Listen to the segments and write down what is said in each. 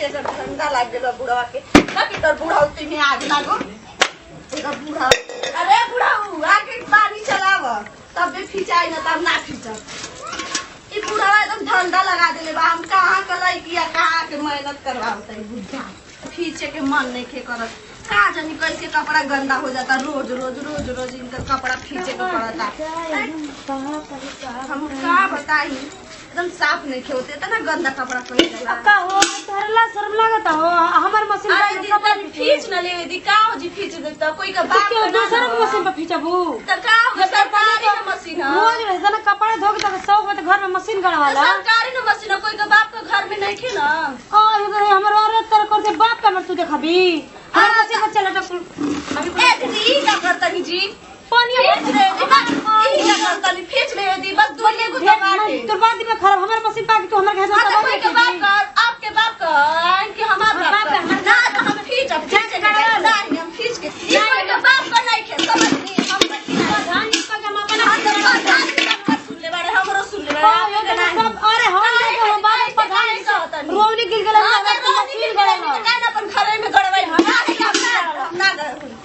के ठंडा लाग गेल बुढ़वा के ताकि तोर बुढ़ौती में आग लागो एगो बुढ़ा अरे बुढ़ाऊ आके पानी चलाव तब भी खिंचाई न तब ना खिंचब ई बुढ़वा एकदम ठंडा लगा देले बा हम कहां के लइकिया कहां के मेहनत करवावत है बुढ़ा खींचे के मन नहीं खे करत का जानी कैसे कपड़ा गंदा हो जाता रोज रोज रोज रोज इनका कपड़ा खींचे के पड़ता हम का बताई एकदम साफ नहीं खे होते इतना गंदा कपड़ा कोई जाला का हो तरला शर्म लागता हो हमर मशीन पे कपड़ा खींच न ले दी का हो जी खींच देता कोई का बाप के दूसरा मशीन पे खींचबू त का हो सरकारी का मशीन है रोज रहता ना कपड़ा धो के तब 100 में घर में मशीन गड़वाला सरकारी का मशीन कोई का बाप का घर में नहीं खे ना ये हमर औरत तर कर से बाप का मर तू देखबी हम कैसे बच्चा लटा अभी ए दीदी का करतनी जी पानी खींच ले दी बस ई का करतनी खींच ले दी बस दुनिया को दबाटे तोर बात में खराब हमर मशीन पाके तो हमर घर में कोई का बाप का आपके बाप का कि हमारा बाप का ना तो हम खींच अब खींच के नहीं हम खींच के कोई का बाप का नहीं खे समझनी हम धान का जमा बना सुन ले बड़े हमरो सुन ले बड़े अरे हम बाप प्रधान का रोवनी गिर गेल मशीन गड़वा ना अपन घरे में गड़वाई ना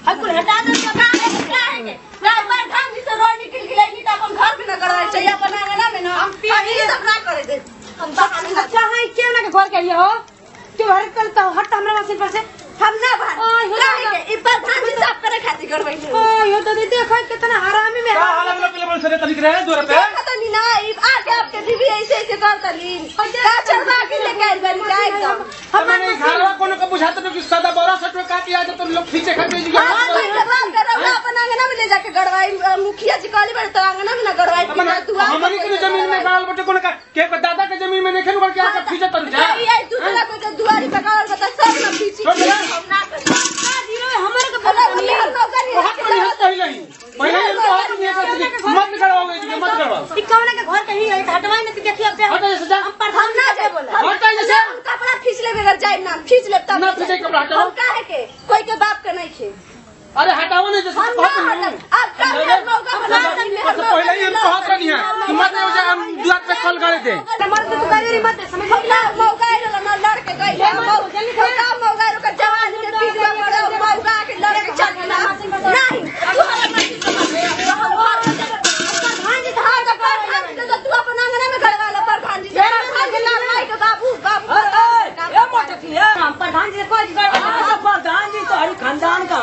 हकुल हटा दे तो का है ना प्रधान जी से रोड निकल गेलै नहीं तो अपन घर में ना गड़वाई चाहिए अपन आंगन में ना हम ये सब ना करे दे हम अच्छा है क्यों ना के घर के लिए हो क्यों हर करता हो हट हमरा मशीन पर से हम ना भाई ई प्रधान जी साफ करे खातिर गड़वाई ओ यो तो देखो कितना हरामी में का हाल हम लोग के लिए सरे तनिक रहे दूर पे पता नहीं ना ई आके आपके दीदी ऐसे ऐसे करता लीन का चरवा के लेके आइल बनी का एकदम हमने घरवा कोनो को बुझाते तो कि सदा बड़ा सटो काट लिया तो लोग खींचे खाते जी अपन आंगन में ले जाके गड़वाई मुखिया जी कहली बड़े तो आंगन में ना गड़वाई हमारी के जमीन में गाल बटे कोनो का के दादा के जमीन में नहीं खेल कर के आके खींचे तर जा ये दूसरा को तो दुआरी पे गाल बता सब ना खींची हम ना कर हमर के बोला बहुत बढ़िया पहले ही बहुत नहीं करती मत करवाओगे जी मत करवाओ ई कवना के घर कहीं है हटवाई नहीं देखिए अब हटा जैसे जा हम प्रधान ना जाए बोला हटा जैसे कपड़ा खींच ले अगर जाए ना खींच ले तब ना खींचे कपड़ा हटाओ हम काहे के कोई के बाप के नहीं खे अरे हटाओ नहीं जैसे हम ना हटा अब का मेहर मौका बना पहले ही हम बहुत रही हैं कि मत हो जाए हम दुआर पे कॉल कर दे मर्द तो करी मत समझ ना मौका है ना लड़के गई है मौका मौका रुक जवान के पीछे पड़े मौका के लड़के चल ना नहीं प्रधान जी धार का प्रधान जी तो तू अपन आंगन में गड़वा ला प्रधान जी लड़ाई के बाबू बाबू ए मोटकी है हम प्रधान जी कोई प्रधान जी तो हरी खानदान का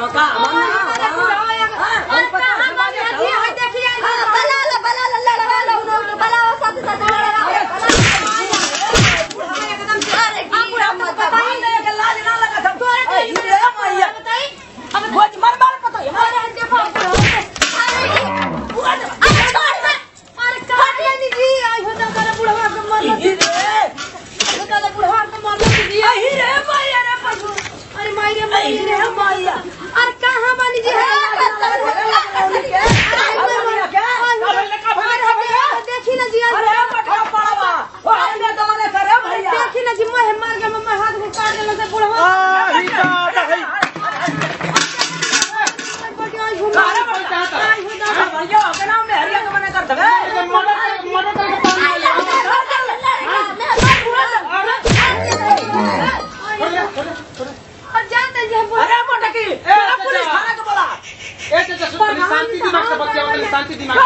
शांति दिमाग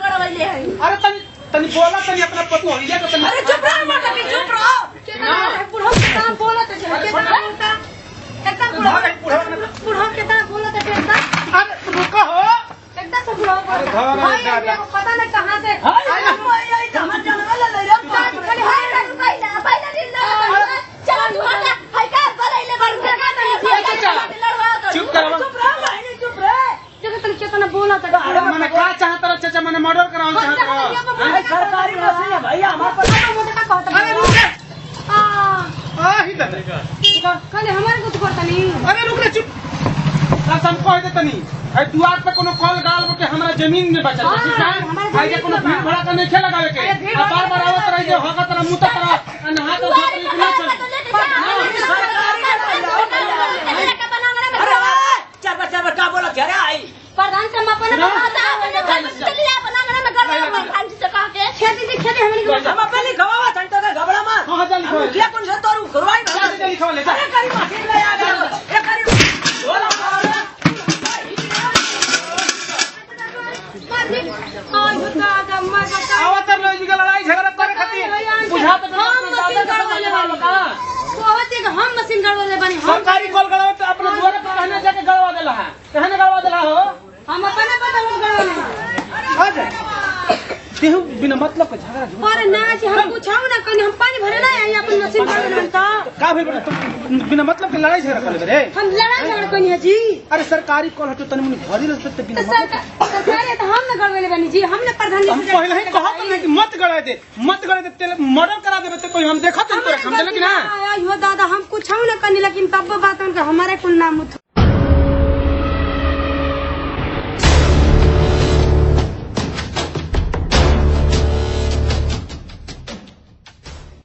अरे तनी बोला तनी अपना पति हो लिया तो तनी अरे चुप रहो मोटकी चुप रहो ना बुढ़ा कितना बोला तो कितना बोलता एकदम बुढ़ा कितना बोला तो एकदम अरे रुको हो एकदम से बुढ़ा बोला पता नहीं कहां से अरे मैया हमर जनवा ले रे खाली हाय पहले दिन ना चलो तू हटा हाय का बरैले बरसे का नहीं चुप करो चुप रह बहनी चुप रह देखो तुम कितना बोला तो मैंने क्या चाहता रहा चाचा मैंने मर्डर कराऊं चाहता रहा सरकारी मशीन है भैया हमारे पास अरे रुक जा हां ही दे कल हमारे को तो पता नहीं अरे रुक रे चुप हम कह देता नहीं ए दुआर पे कोनो कॉल गाल के हमरा जमीन में बचल है ठीक है भाई के कोनो भीड़ भड़ा का नहीं खेला लगावे के अब बार बार आवत रही जो होगा तेरा मुंह तरह नहा तो इतना चल चार का बोला क्या रे आई प्रधान से अपन चलिए अपन आंगन में गड़वा प्रधान जी से कह के खेती हमनी के हम अपन लिखवा संतो का घबरा मत हां जल्दी हम क्या कौन से तोरू करवाई जल्दी लिखवा ले अरे करी मशीन ले आ गया ए करी बोला आज दादा मैं बता आवत रह जी लड़ाई झगड़ा करे खातिर बुझा तो बहुत ही हम मशीन गड़वाले बनी हम सरकारी कॉल गड़वा तो अपने द्वार पर रहने जाके गड़वा देला है कहने गड़वा देला हो हम अपने पता हम गड़वाले आ जा तेहु बिना मतलब के झगड़ा झूठ और ना जी हम पूछाऊ ना कहीं हम पानी भरे ना आई अपन मशीन गड़वाले तो का भेल बड़ा तुम बिना मतलब के लड़ाई झगड़ा करे रे हम लड़ाई झगड़ा कहीं है जी अरे सरकारी कॉल हटो तनी मुनी भरी रहते तो बिना मतलब सरकार तो हम ना गड़वाले बनी जी हमने प्रधान हम पहले ही कहत नहीं कि मत गड़ा दे तेल मर्डर करा देबे तो कोई हम देखत नहीं तोरा समझले कि ना आयो दादा हम कुछ ना कनी लेकिन तब बात उनका हमारे कुल नाम